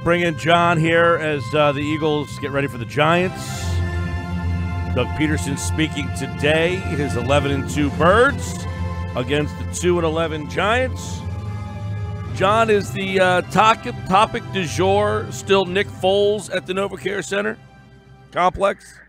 bring in John here as the Eagles get ready for the Giants. Doug Peterson speaking today. His 11-2 Birds against the 2-11 Giants. John, is the topic du jour still Nick Foles at the NovaCare Center complex?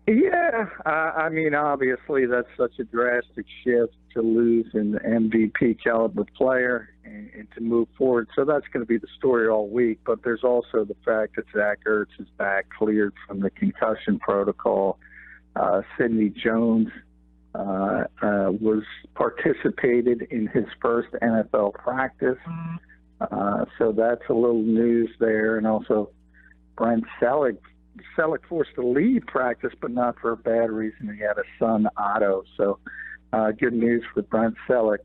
Yeah, I mean, obviously that's such a drastic shift to lose an MVP caliber player and to move forward. So that's going to be the story all week. But there's also the fact that Zach Ertz is back, cleared from the concussion protocol. Sidney Jones was participated in his first NFL practice. So that's a little news there. And also Brent Selleck forced to leave practice, but not for a bad reason. He had a son, Otto. So good news for Brent Selleck,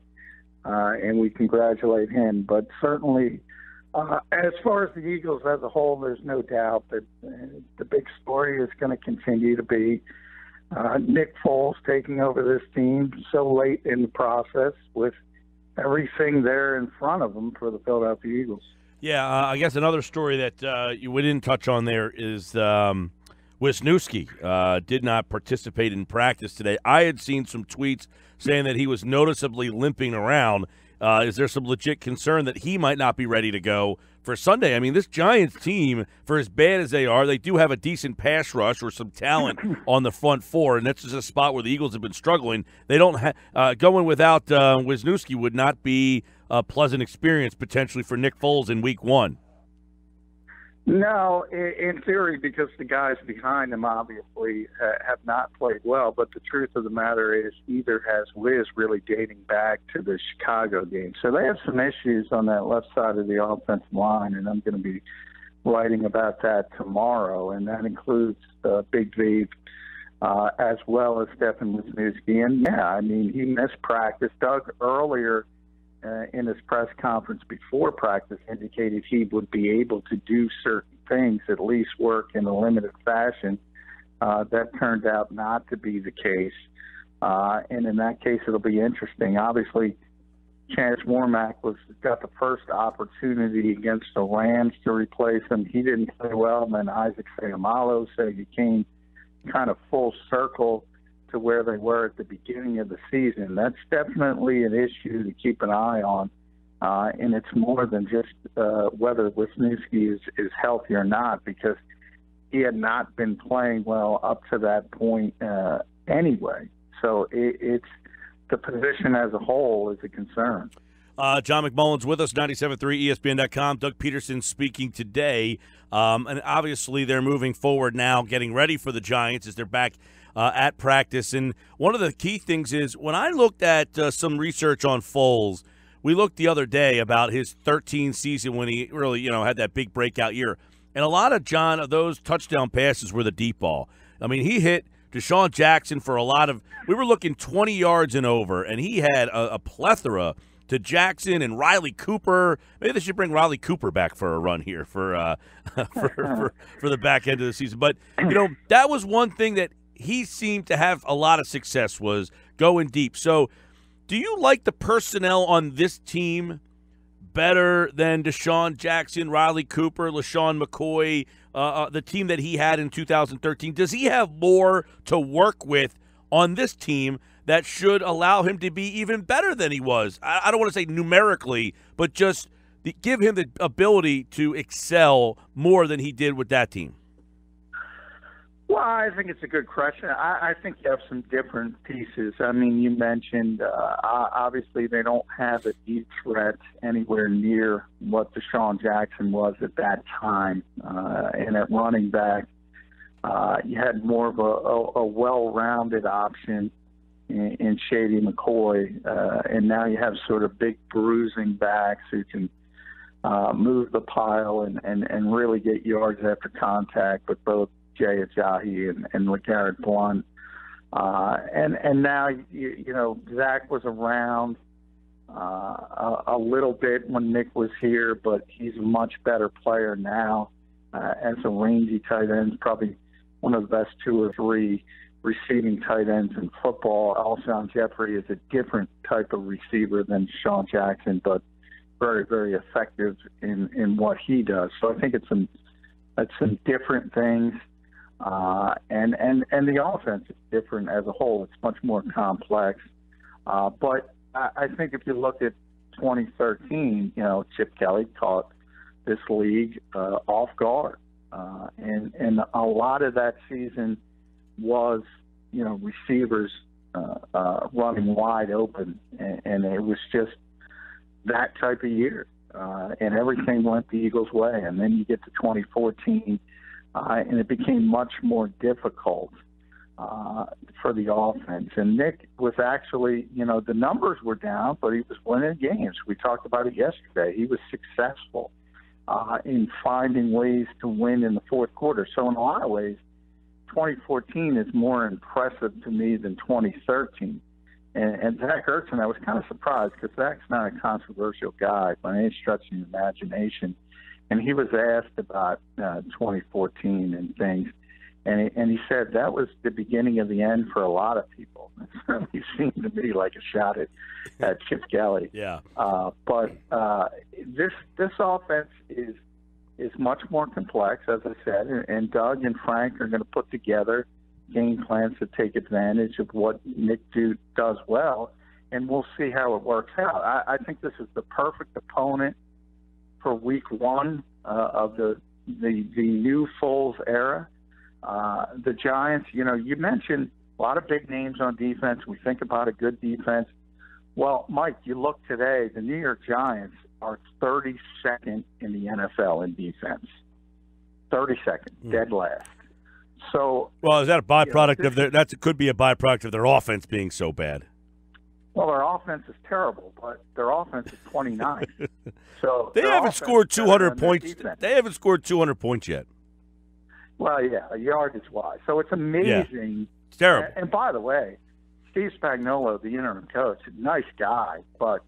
and we congratulate him. But certainly, as far as the Eagles as a whole, there's no doubt that the big story is going to continue to be Nick Foles taking over this team so late in the process with everything there in front of him for the Philadelphia Eagles. Yeah, I guess another story that we didn't touch on there is Wisniewski did not participate in practice today. I had seen some tweets saying that he was noticeably limping around. Is there some legit concern that he might not be ready to go for Sunday? I mean, this Giants team, for as bad as they are, they do have a decent pass rush or some talent on the front four, and that's just a spot where the Eagles have been struggling. They don't going without Wisniewski would not be a pleasant experience potentially for Nick Foles in Week 1. No, in theory, because the guys behind him obviously have not played well. But the truth of the matter is, either has Wiz really dating back to the Chicago game. So they have some issues on that left side of the offensive line, and I'm going to be writing about that tomorrow. And that includes Big V as well as Stefan Wisniewski. And, yeah, I mean, he missed practice. Doug earlier in his press conference before practice indicated he would be able to do certain things, at least work in a limited fashion. That turned out not to be the case. And in that case, it'll be interesting. Obviously, Chance Warmack got the first opportunity against the Rams to replace him. He didn't play well. And then Isaac Seumalo said he came kind of full circle to where they were at the beginning of the season. That's definitely an issue to keep an eye on, and it's more than just whether Wisniewski is healthy or not, because he had not been playing well up to that point anyway. So it's the position as a whole is a concern. John McMullen's with us, 97.3 ESPN.com. Doug Peterson speaking today. And obviously they're moving forward now, getting ready for the Giants as they're back at practice. And one of the key things is when I looked at some research on Foles, we looked the other day about his 13 season when he really, had that big breakout year. And a lot of those touchdown passes were the deep ball. I mean, he hit Deshaun Jackson for a lot of – we were looking 20 yards and over, and he had a plethora to Jackson and Riley Cooper. Maybe they should bring Riley Cooper back for a run here for the back end of the season. But, that was one thing that he seemed to have a lot of success, was going deep. So do you like the personnel on this team better than Deshaun Jackson, Riley Cooper, LaShawn McCoy, the team that he had in 2013? Does he have more to work with on this team that should allow him to be even better than he was? I don't want to say numerically, but just give him the ability to excel more than he did with that team. Well, I think it's a good question. I think you have some different pieces. I mean, you mentioned, obviously, they don't have a deep threat anywhere near what Deshaun Jackson was at that time. And at running back, you had more of a well-rounded option in Shady McCoy. And now you have sort of big bruising backs who can move the pile and really get yards after contact with both Ajayi and LeGarrette Blount. And now, Zach was around a little bit when Nick was here, but he's a much better player now as a rangy tight end, probably one of the best 2 or 3 receiving tight ends in football. Alshon Jeffrey is a different type of receiver than Deshaun Jackson, but very, very effective in what he does. So I think it's some different things. And the offense is different as a whole. It's much more complex. But I think if you look at 2013, Chip Kelly caught this league off guard. And a lot of that season was, receivers running wide open. And it was just that type of year. And everything went the Eagles' way. And then you get to 2014, and it became much more difficult for the offense. And Nick was actually, the numbers were down, but he was winning games. We talked about it yesterday. He was successful in finding ways to win in the fourth quarter. So in a lot of ways, 2014 is more impressive to me than 2013. And Zach Ertz, I was kind of surprised because Zach's not a controversial guy by any stretch of the imagination. And he was asked about 2014 and things. And he said that was the beginning of the end for a lot of people. It certainly seemed to me like a shot at Chip Kelly. Yeah. But this offense is much more complex, as I said, and Doug and Frank are going to put together game plans to take advantage of what Nick does well, and we'll see how it works out. I think this is the perfect opponent for Week 1 of the new Foles era. The Giants, you mentioned a lot of big names on defense. We think about a good defense. Well, Mike, you look today, the New York Giants are 32nd in the NFL in defense. 32nd, dead last. So, well, is that a byproduct of their? That could be a byproduct of their offense being so bad. Well, their offense is terrible, but their offense is 29th. So they haven't scored 200 points. They haven't scored 200 points yet. Well, yeah, yardage-wise. So it's amazing. Yeah. It's terrible. And by the way, Steve Spagnuolo, the interim coach, nice guy, but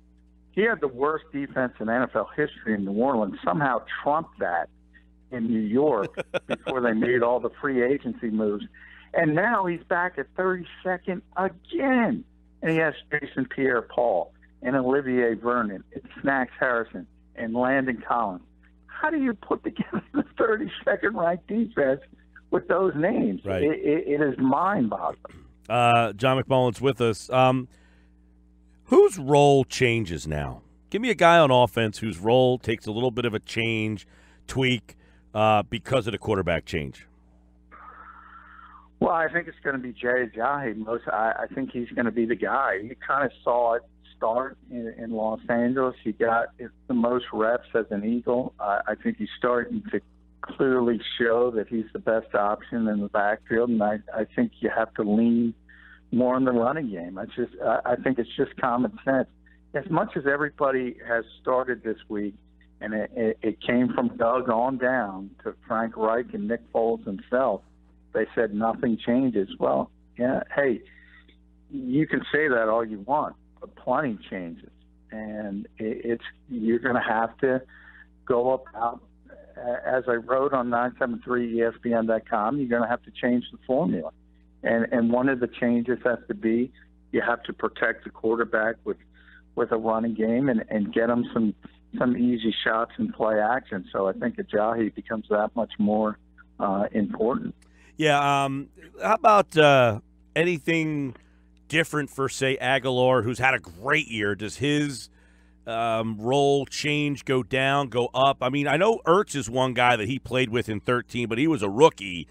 he had the worst defense in NFL history in New Orleans, somehow trumped that in New York before they made all the free agency moves. And now he's back at 32nd again. And he has Jason Pierre-Paul and Olivier Vernon and Snacks Harrison and Landon Collins. How do you put together the 32nd ranked defense with those names? Right. It is mind-boggling. John McMullen's with us. Whose role changes now? Give me a guy on offense whose role takes a little bit of a change, tweak, because of the quarterback change. Well, I think it's going to be Ajayi. I think he's going to be the guy. You kind of saw it start in Los Angeles. He got the most reps as an Eagle. I think he's starting to clearly show that he's the best option in the backfield, and I think you have to lean more on the running game. I think it's just common sense. As much as everybody has started this week, and it came from Doug on down to Frank Reich and Nick Foles himself, they said nothing changes. Well, yeah, hey, you can say that all you want, but plenty changes. And you're going to have to go about, as I wrote on 973ESPN.com, you're going to have to change the formula. And one of the changes has to be you have to protect the quarterback with a running game and get him some easy shots and play action. So I think Ajayi becomes that much more important. Yeah. How about anything different for, say, Aguilar, who's had a great year? Does his role change, go down, go up? I mean, I know Ertz is one guy that he played with in 13, but he was a rookie.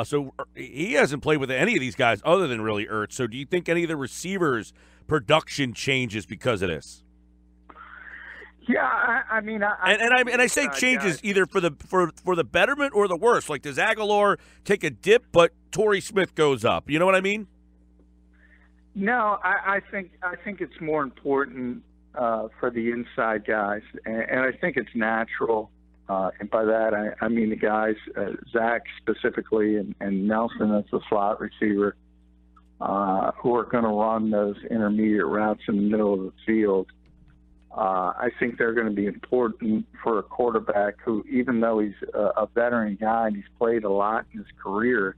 So he hasn't played with any of these guys other than really Ertz. So do you think any of the receivers' production changes because of this? Yeah, I say changes either for the betterment or the worse. Like, does Aguilar take a dip, but Torrey Smith goes up? You know what I mean? No, I think it's more important for the inside guys, and I think it's natural. And by that, I mean the guys, Zach specifically and Nelson as the slot receiver, who are going to run those intermediate routes in the middle of the field. I think they're going to be important for a quarterback who, even though he's a veteran guy and he's played a lot in his career,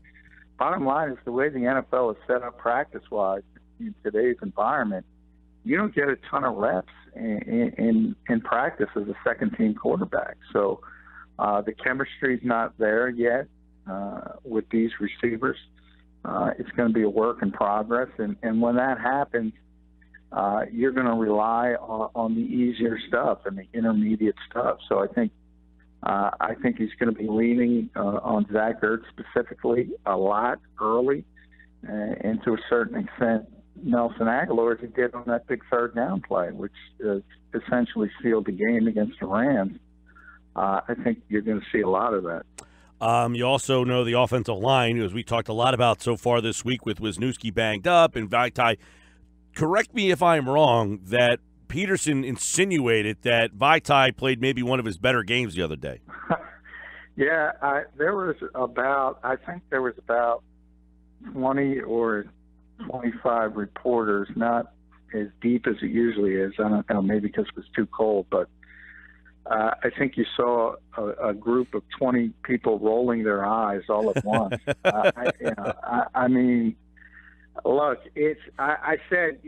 bottom line is the way the NFL is set up practice-wise in today's environment, you don't get a ton of reps in practice as a second-team quarterback. So the chemistry's not there yet with these receivers. It's going to be a work in progress, and when that happens, you're going to rely on the easier stuff and the intermediate stuff. So I think he's going to be leaning on Zach Ertz specifically a lot early, and to a certain extent, Nelson Aguilar, as he did on that big third down play, which essentially sealed the game against the Rams. I think you're going to see a lot of that. You also know the offensive line, as we talked a lot about so far this week with Wisniewski banged up and Vaitai. Correct me if I'm wrong, that Peterson insinuated that Vaitai played maybe one of his better games the other day. Yeah, there was about 20 or 25 reporters, not as deep as it usually is. I don't know, maybe because it was too cold, but I think you saw a group of 20 people rolling their eyes all at once. I mean, look, I said,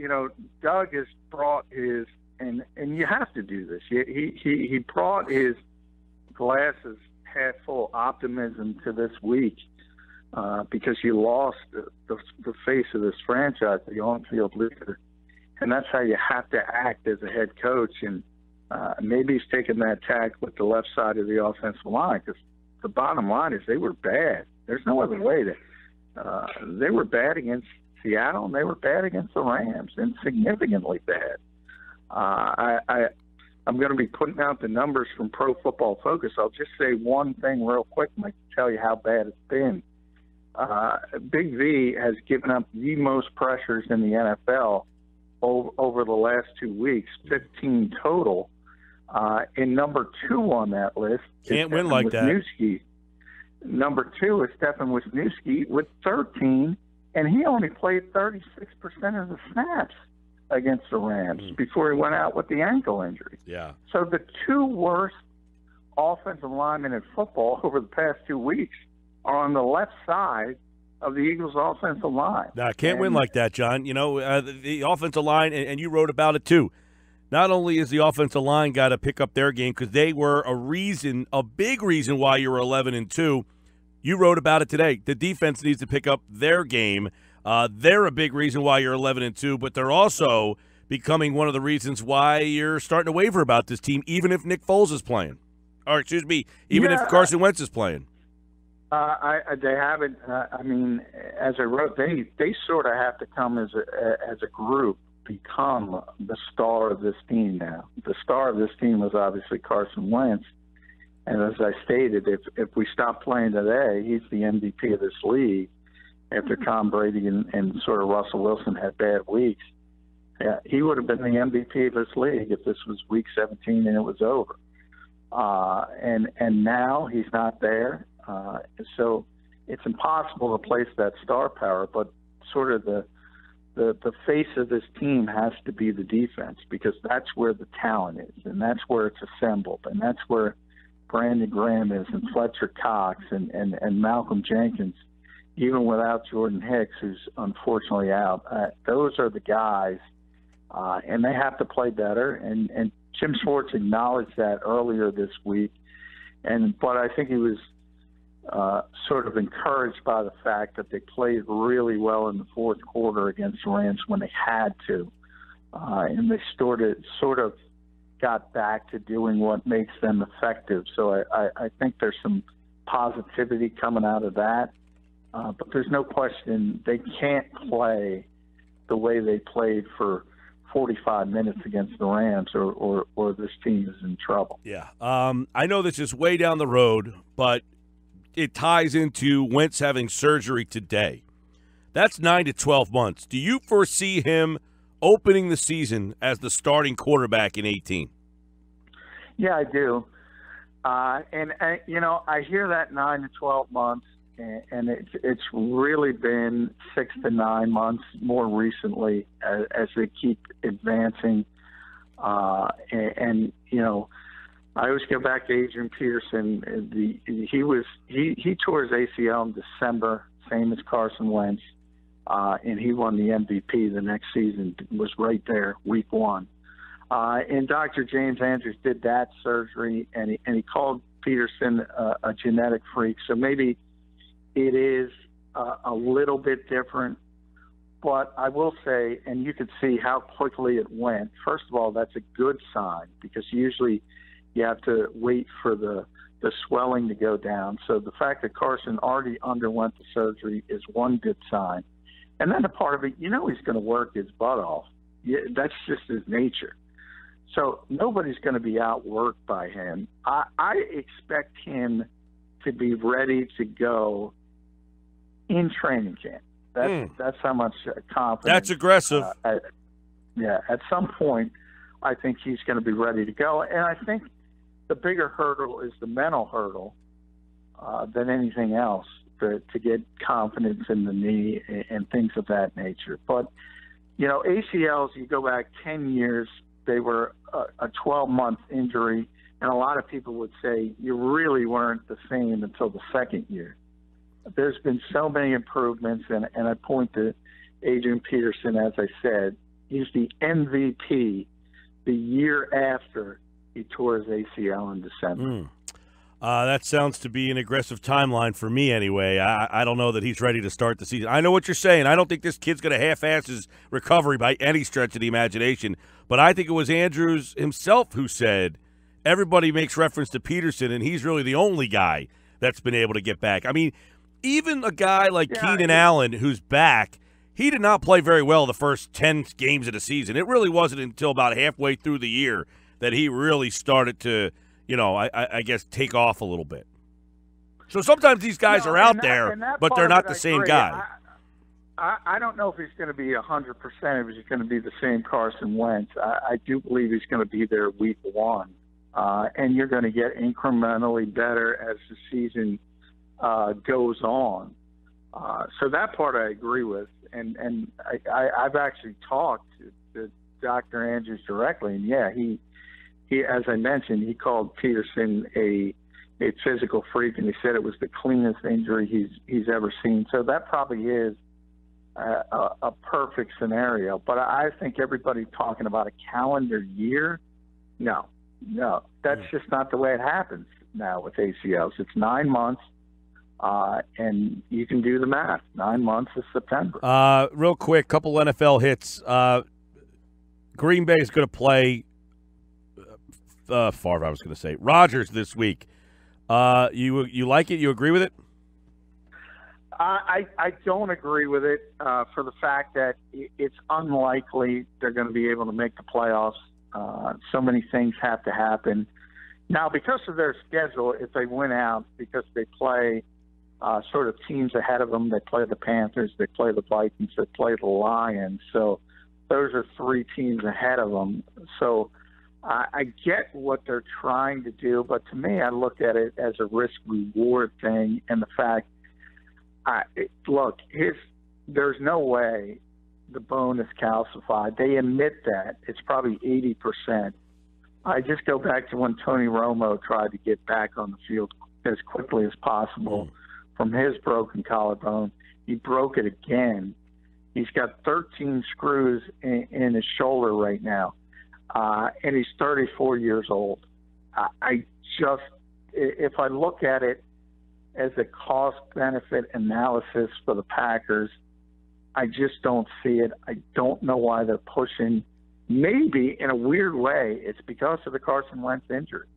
Doug has brought his, and you have to do this. He brought his glasses half full optimism to this week because you lost the face of this franchise, the on-field leader, and that's how you have to act as a head coach. And maybe he's taking that tack with the left side of the offensive line, because the bottom line is they were bad. There's no other way they were bad against Seattle, and they were bad against the Rams, and significantly bad. I'm going to be putting out the numbers from Pro Football Focus. I'll just say one thing real quick, and I can tell you how bad it's been. Big V has given up the most pressures in the NFL over the last 2 weeks, 15 total. And number 2 on that list can't win like that. Number 2 is Stefan Wisniewski with 13, and he only played 36% of the snaps against the Rams before he went out with the ankle injury. Yeah. So the 2 worst offensive linemen in football over the past 2 weeks are on the left side of the Eagles' offensive line. Now, can't win like that, John. The offensive line, and you wrote about it too. Not only is the offensive line got to pick up their game, because they were a big reason why you were 11-2. You wrote about it today. The defense needs to pick up their game. They're a big reason why you're 11-2, but they're also becoming one of the reasons why you're starting to waver about this team, even if Nick Foles is playing. Or, excuse me, even if Carson Wentz is playing. They haven't. I mean, as I wrote, they sort of have to come as a group become the star of this team now. The star of this team was obviously Carson Wentz, and as I stated, if we stop playing today, he's the MVP of this league. After Tom Brady and sort of Russell Wilson had bad weeks, he would have been the MVP of this league if this was Week 17 and it was over. And now he's not there. So it's impossible to place that star power, but sort of the face of this team has to be the defense, because that's where the talent is, and that's where it's assembled, and that's where Brandon Graham is, and Fletcher Cox, and Malcolm Jenkins, even without Jordan Hicks, who's unfortunately out. Those are the guys, and they have to play better, and Jim Schwartz acknowledged that earlier this week, but I think he was sort of encouraged by the fact that they played really well in the fourth quarter against the Rams when they had to. And they sort of got back to doing what makes them effective. So I think there's some positivity coming out of that. But there's no question they can't play the way they played for 45 minutes against the Rams, or this team is in trouble. Yeah. I know this is way down the road, but it ties into Wentz having surgery today. That's 9 to 12 months. Do you foresee him opening the season as the starting quarterback in 18? Yeah, I do. And I hear that 9 to 12 months, and it's really been 6 to 9 months more recently as they keep advancing. I always go back to Adrian Peterson. He tore his ACL in December, same as Carson Wentz. and he won the MVP the next season, was right there week 1. And Dr. James Andrews did that surgery, and he called Peterson a genetic freak. So maybe it is a little bit different. But I will say, and you could see how quickly it went. First of all, that's a good sign, because usually you have to wait for the swelling to go down. So the fact that Carson already underwent the surgery is one good sign. And then the part of it, he's going to work his butt off. That's just his nature. So nobody's going to be outworked by him. I expect him to be ready to go in training camp. That's how much confidence. That's aggressive. At some point, I think he's going to be ready to go. And I think the bigger hurdle is the mental hurdle than anything else to get confidence in the knee and things of that nature. But, ACLs, you go back 10 years, they were a 12-month injury, and a lot of people would say you really weren't the same until the second year. There's been so many improvements, and I point to Adrian Peterson, as I said. He's the MVP the year after he tore his ACL in December. That sounds to be an aggressive timeline for me anyway. I don't know that he's ready to start the season. I know what you're saying. I don't think this kid's going to half-ass his recovery by any stretch of the imagination. But I think it was Andrews himself who said everybody makes reference to Peterson, and he's really the only guy that's been able to get back. I mean, even a guy like Keenan Allen, who's back, he did not play very well the first 10 games of the season. It really wasn't until about halfway through the year that he really started to, I guess, take off a little bit. So sometimes these guys are out there, but they're not the same guy. I don't know if he's going to be 100%, if he's going to be the same Carson Wentz. I do believe he's going to be there week 1. And you're going to get incrementally better as the season goes on. So that part I agree with. And I've actually talked to Dr. Andrews directly. And, he as I mentioned, he called Peterson a physical freak, and he said it was the cleanest injury he's ever seen. So that probably is a perfect scenario. But I think everybody talking about a calendar year, no, that's just not the way it happens now with ACLs. It's 9 months, and you can do the math. 9 months is September. Real quick, couple NFL hits. Green Bay is going to play Favre, I was going to say. Rodgers this week. You like it? You agree with it? I don't agree with it for the fact that it's unlikely they're going to be able to make the playoffs. So many things have to happen. Now, because of their schedule, if they win out, because they play sort of teams ahead of them, they play the Panthers, they play the Vikings, they play the Lions. So those are 3 teams ahead of them. So I get what they're trying to do, but to me, I look at it as a risk-reward thing, and the fact, there's no way the bone is calcified. They admit that. It's probably 80%. I just go back to when Tony Romo tried to get back on the field as quickly as possible from his broken collarbone. He broke it again. He's got 13 screws in his shoulder right now. And he's 34 years old. If I look at it as a cost-benefit analysis for the Packers, I just don't see it. I don't know why they're pushing. Maybe, in a weird way, it's because of the Carson Wentz injury.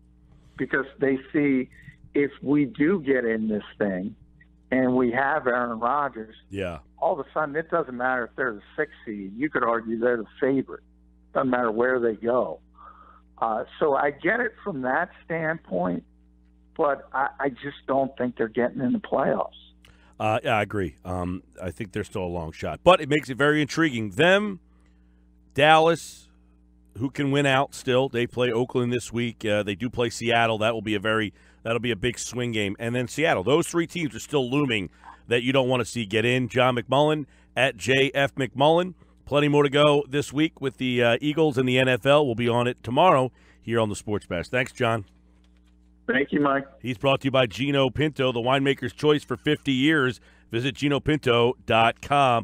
Because they see if we do get in this thing and we have Aaron Rodgers, all of a sudden it doesn't matter if they're the 6th seed. You could argue they're the favorite. Doesn't matter where they go. So I get it from that standpoint, but I just don't think they're getting in the playoffs. I agree. I think they're still a long shot. But it makes it very intriguing. Them, Dallas, who can win out still. They play Oakland this week. They do play Seattle. That'll be a big swing game. And then Seattle. Those 3 teams are still looming that you don't want to see get in. John McMullen at JF McMullen. Plenty more to go this week with the Eagles and the NFL. We'll be on it tomorrow here on the Sports Bash. Thanks, John. Thank you, Mike. He's brought to you by Gino Pinto, the winemaker's choice for 50 years. Visit GinoPinto.com.